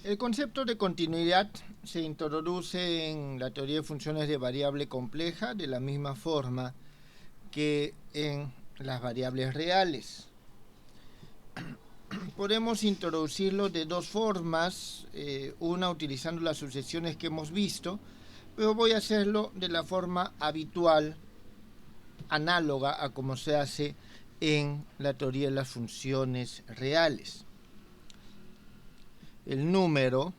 El concepto de continuidad se introduce en la teoría de funciones de variable compleja de la misma forma que en las variables reales. Podemos introducirlo de dos formas, una utilizando las sucesiones que hemos visto, pero voy a hacerlo de la forma habitual, análoga a como se hace en la teoría de las funciones reales. El número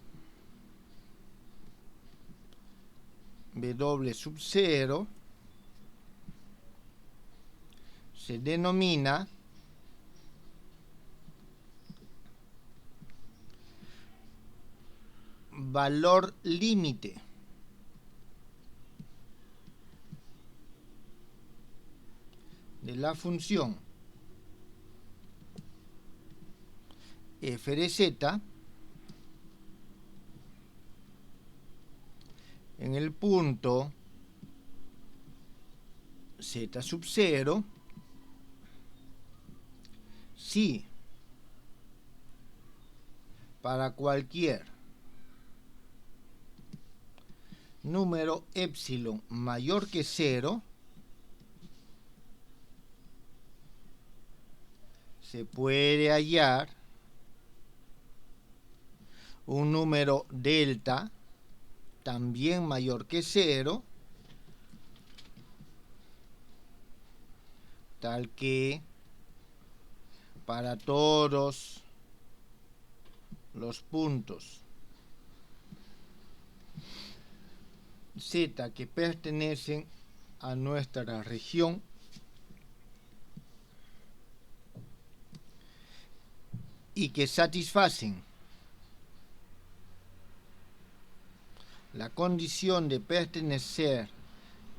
W sub 0 se denomina valor límite de la función f de z en el punto z sub 0 si para cualquier número epsilon mayor que 0 se puede hallar un número delta también mayor que 0, tal que para todos los puntos z que pertenecen a nuestra región y que satisfacen la condición de pertenecer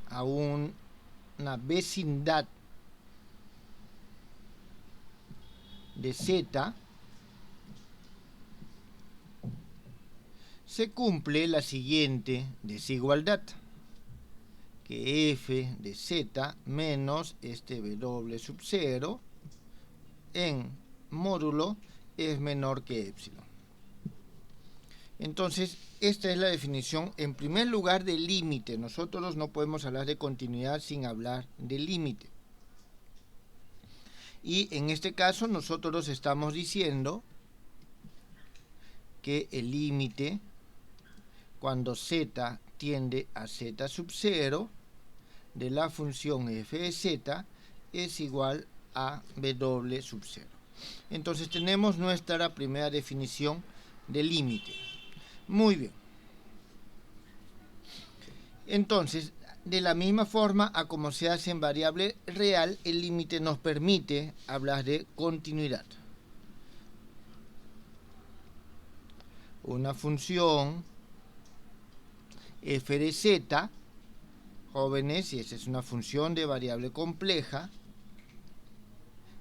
a una vecindad de z, se cumple la siguiente desigualdad, que f de z menos este w sub 0 en módulo es menor que epsilon. Entonces, esta es la definición, en primer lugar, de límite. Nosotros no podemos hablar de continuidad sin hablar de límite. Y en este caso, nosotros estamos diciendo que el límite, cuando z tiende a z sub 0, de la función f de z es igual a w sub 0. Entonces, tenemos nuestra primera definición de límite. Muy bien. Entonces, de la misma forma a como se hace en variable real, el límite nos permite hablar de continuidad. Una función f de z, jóvenes, y esa es una función de variable compleja,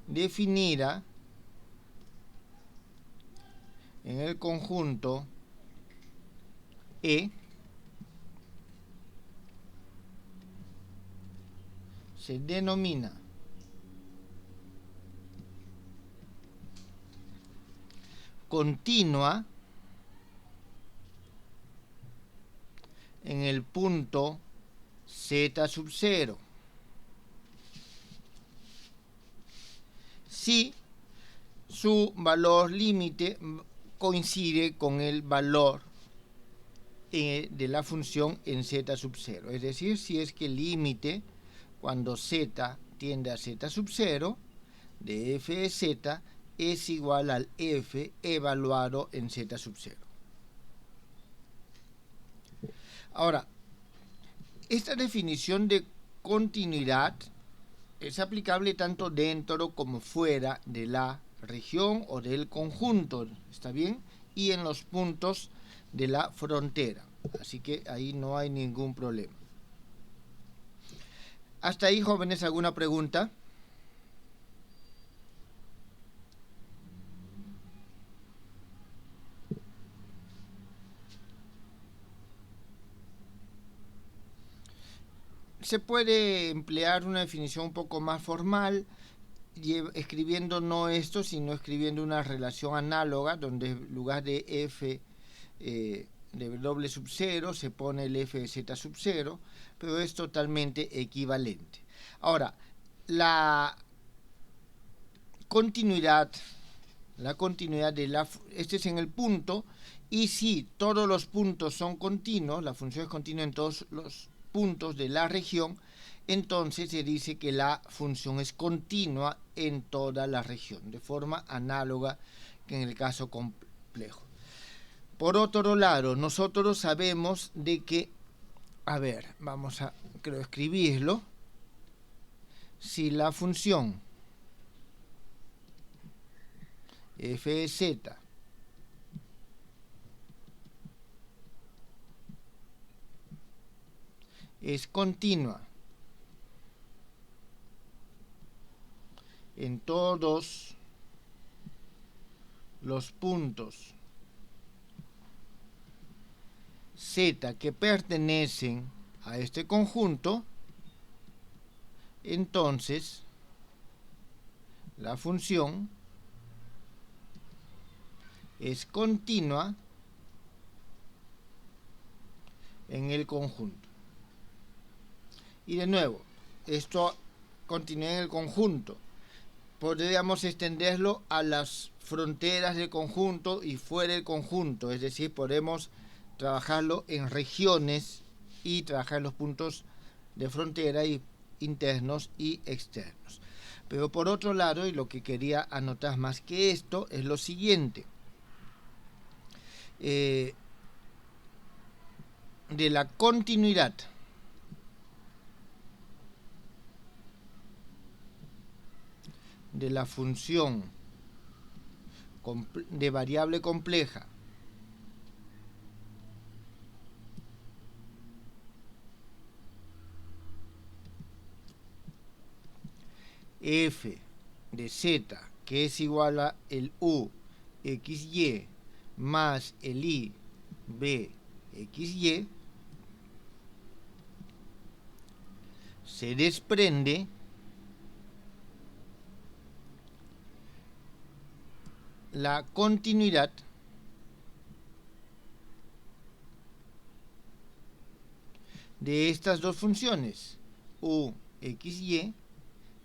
definida en el conjunto E, se denomina continua en el punto z sub 0 si su valor límite coincide con el valor de la función en z sub 0. Es decir, si es que el límite, cuando z tiende a z sub 0, de f de z es igual al f evaluado en z sub 0. Ahora, esta definición de continuidad es aplicable tanto dentro como fuera de la región o del conjunto, ¿está bien? Y en los puntos de la frontera. Así que ahí no hay ningún problema. Hasta ahí, jóvenes, ¿alguna pregunta? Se puede emplear una definición un poco más formal, escribiendo no esto, sino escribiendo una relación análoga, donde en lugar de f de W sub 0, se pone el f de z sub 0, pero es totalmente equivalente. Ahora, la continuidad de este es en el punto, y si todos los puntos son continuos, la función es continua en todos los puntos de la región, entonces se dice que la función es continua en toda la región, de forma análoga que en el caso complejo. Por otro lado, nosotros sabemos de que, a ver, vamos a, creo, escribirlo. Si la función f de z es continua en todos los puntos z que pertenecen a este conjunto, entonces la función es continua en el conjunto. Y de nuevo, esto continúa en el conjunto. Podríamos extenderlo a las fronteras del conjunto y fuera del conjunto, es decir, podemos trabajarlo en regiones y trabajar en los puntos de frontera y internos y externos. Pero por otro lado, y lo que quería anotar más que esto, es lo siguiente. De la continuidad de la función de variable compleja f de z, que es igual a el u xy más el i b xy, se desprende la continuidad de estas dos funciones, u xy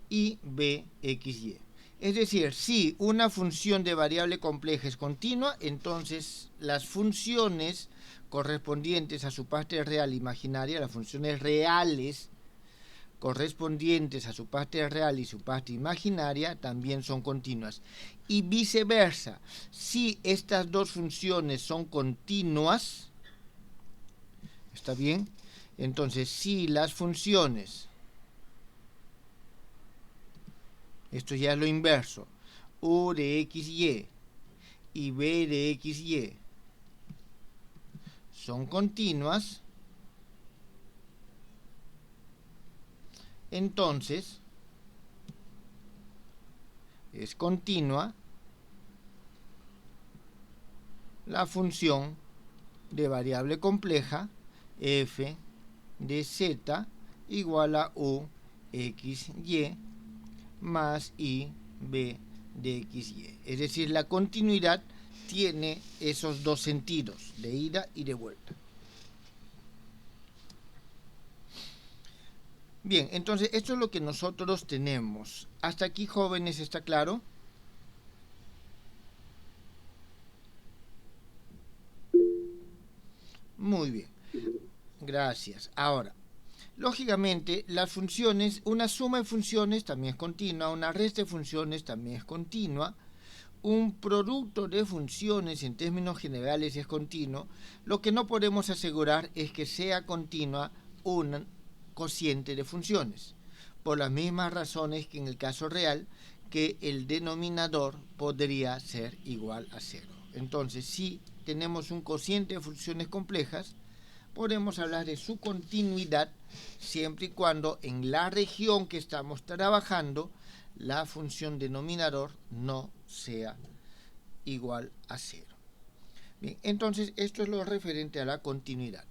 y b xy. Es decir, si una función de variable compleja es continua, entonces las funciones correspondientes a su parte real e imaginaria, las funciones reales correspondientes a su parte real y su parte imaginaria, también son continuas. Y viceversa, si estas dos funciones son continuas, ¿está bien? Entonces, si las funciones, esto ya es lo inverso, u de xy y b de xy son continuas, entonces es continua la función de variable compleja f de z igual a u xy más i b de xy. Es decir, la continuidad tiene esos dos sentidos, de ida y de vuelta. Bien, entonces esto es lo que nosotros tenemos. Hasta aquí, jóvenes, ¿está claro? Muy bien, gracias. Ahora, lógicamente, las funciones, una suma de funciones también es continua, una resta de funciones también es continua, un producto de funciones en términos generales es continuo. Lo que no podemos asegurar es que sea continua un cociente de funciones, por las mismas razones que en el caso real, que el denominador podría ser igual a 0. Entonces, si tenemos un cociente de funciones complejas, podemos hablar de su continuidad siempre y cuando en la región que estamos trabajando la función denominador no sea igual a 0. Bien, entonces esto es lo referente a la continuidad.